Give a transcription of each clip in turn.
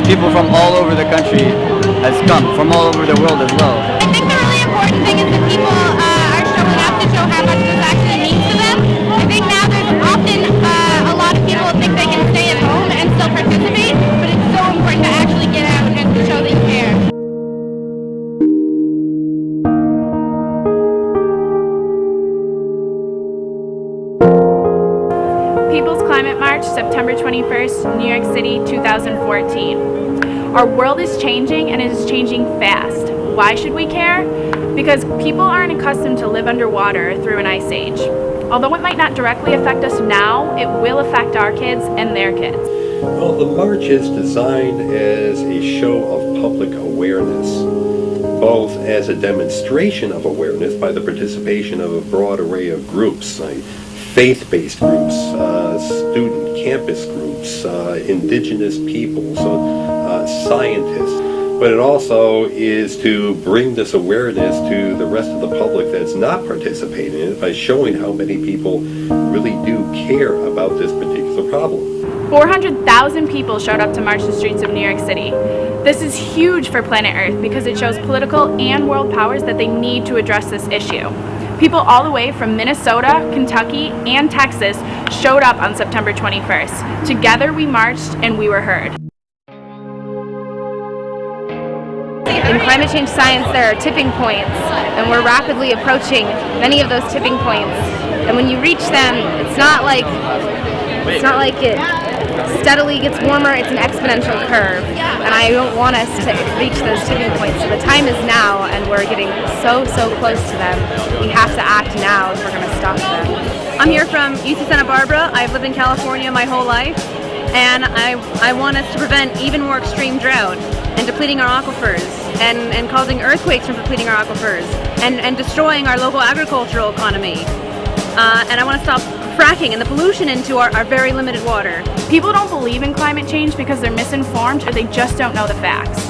people from all over the country has come, from all over the world as well. I think the really important thing is that people are showing up to show how much this actually means to them. I think now there's often a lot of people think they can stay at home and still participate, but it's so important to actually get out and to show that you care. People's Climate March, September 21st, New York City, 2014. Our world is changing, and it is changing fast. Why should we care? Because people aren't accustomed to live underwater through an ice age. Although it might not directly affect us now, it will affect our kids and their kids. Well, the march is designed as a show of public awareness, both as a demonstration of awareness by the participation of a broad array of groups, like faith-based groups, student campus groups, indigenous peoples, scientists. But it also is to bring this awareness to the rest of the public that's not participating in it by showing how many people really do care about this particular problem. 400,000 people showed up to march the streets of New York City. This is huge for planet Earth because it shows political and world powers that they need to address this issue. People all the way from Minnesota, Kentucky, and Texas showed up on September 21st. Together we marched and we were heard. In climate change science, there are tipping points, and we're rapidly approaching many of those tipping points. And when you reach them, it's not like it steadily gets warmer, it's an exponential curve. And I don't want us to reach those tipping points. So the time is now, and we're getting so close to them. We have to act now if we're going to stop them. I'm here from UC Santa Barbara. I've lived in California my whole life, and I want us to prevent even more extreme drought and depleting our aquifers and causing earthquakes from depleting our aquifers and destroying our local agricultural economy. And I want to stop fracking and the pollution into our very limited water. People don't believe in climate change because they're misinformed or they just don't know the facts.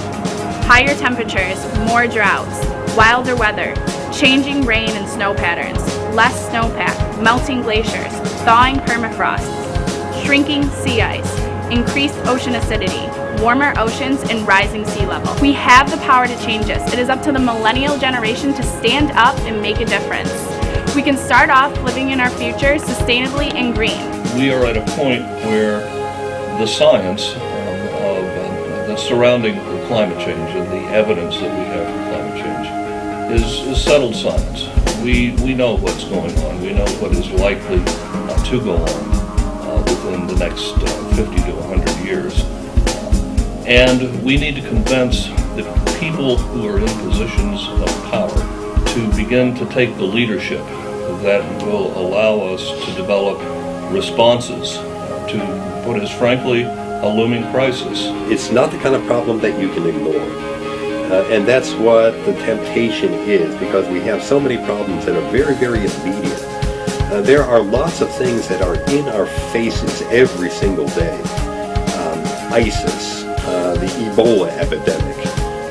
Higher temperatures, more droughts, wilder weather, changing rain and snow patterns, less snowpack, melting glaciers, thawing permafrost, shrinking sea ice, increased ocean acidity, warmer oceans, and rising sea level. We have the power to change this. It is up to the millennial generation to stand up and make a difference. We can start off living in our future sustainably and green. We are at a point where the science of the surrounding climate change and the evidence that we have for climate change is settled science. We know what's going on. We know what is likely to go on within the next 50 to 100 years. And we need to convince the people who are in positions of power to begin to take the leadership that will allow us to develop responses to what is frankly a looming crisis. It's not the kind of problem that you can ignore. And that's what the temptation is, because we have so many problems that are very, very immediate. There are lots of things that are in our faces every single day. ISIS, the Ebola epidemic,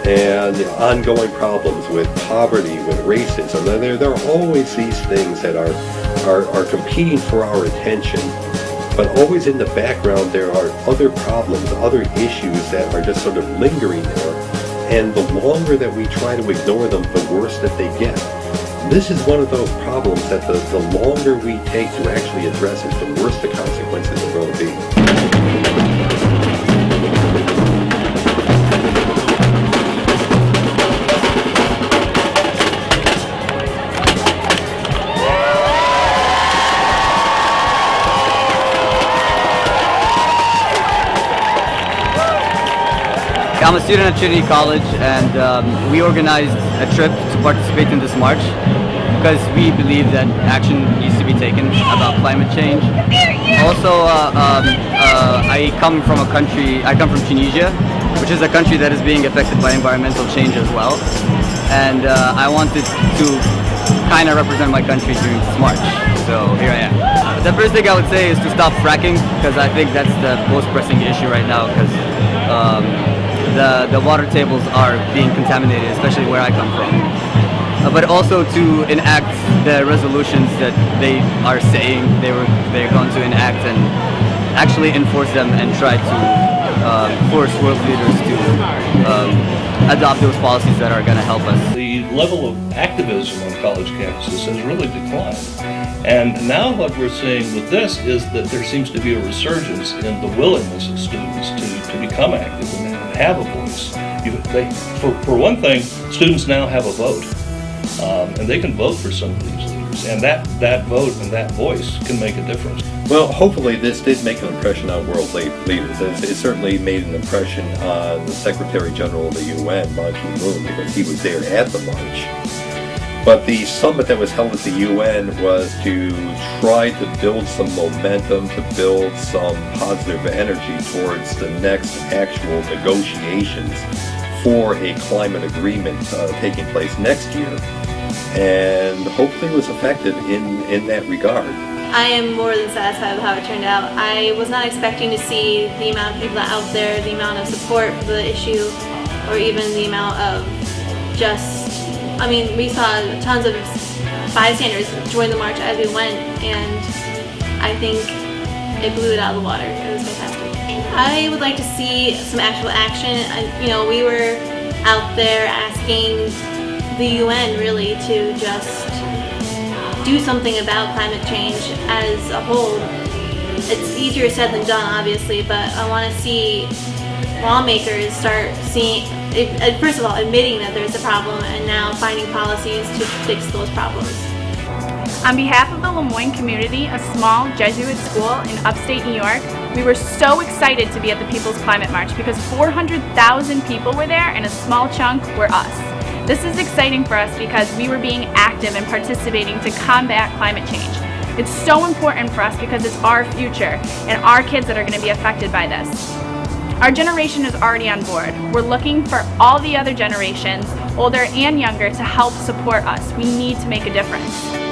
and the ongoing problems with poverty, with racism. There are always these things that are competing for our attention, but always in the background there are other problems, other issues that are just sort of lingering there, and the longer that we try to ignore them, the worse that they get. This is one of those problems that the longer we take to actually address it, the worse the consequences are going to be. I'm a student at Trinity College, and we organized a trip to participate in this march because we believe that action needs to be taken about climate change. Also, I come from Tunisia, which is a country that is being affected by environmental change as well. And I wanted to kind of represent my country during this march, so here I am. The first thing I would say is to stop fracking, because I think that's the most pressing issue right now, because the water tables are being contaminated, especially where I come from. But also to enact the resolutions that they are saying they're going to enact, and actually enforce them and try to force world leaders to adopt those policies that are going to help us. The level of activism on college campuses has really declined. And now what we're seeing with this is that there seems to be a resurgence in the willingness of students to become active and have a voice. For one thing, students now have a vote, and they can vote for some of these leaders, and that vote and that voice can make a difference. Well, hopefully this did make an impression on world leaders. It certainly made an impression on the Secretary General of the UN, Ban Ki-moon, because he was there at the march. But the summit that was held at the UN was to try to build some momentum, to build some positive energy towards the next actual negotiations for a climate agreement taking place next year. And hopefully it was effective in that regard. I am more than satisfied with how it turned out. I was not expecting to see the amount of people out there, the amount of support for the issue, or even the amount of we saw tons of bystanders join the march as we went, and I think it blew it out of the water. It was fantastic. I would like to see some actual action. We were out there asking the UN really to just do something about climate change as a whole. It's easier said than done, obviously, but I want to see lawmakers start first of all, admitting that there's a problem and now finding policies to fix those problems. On behalf of the Lemoyne community, a small Jesuit school in upstate New York, we were so excited to be at the People's Climate March because 400,000 people were there and a small chunk were us. This is exciting for us because we were being active and participating to combat climate change. It's so important for us because it's our future and our kids that are going to be affected by this. Our generation is already on board. We're looking for all the other generations, older and younger, to help support us. We need to make a difference.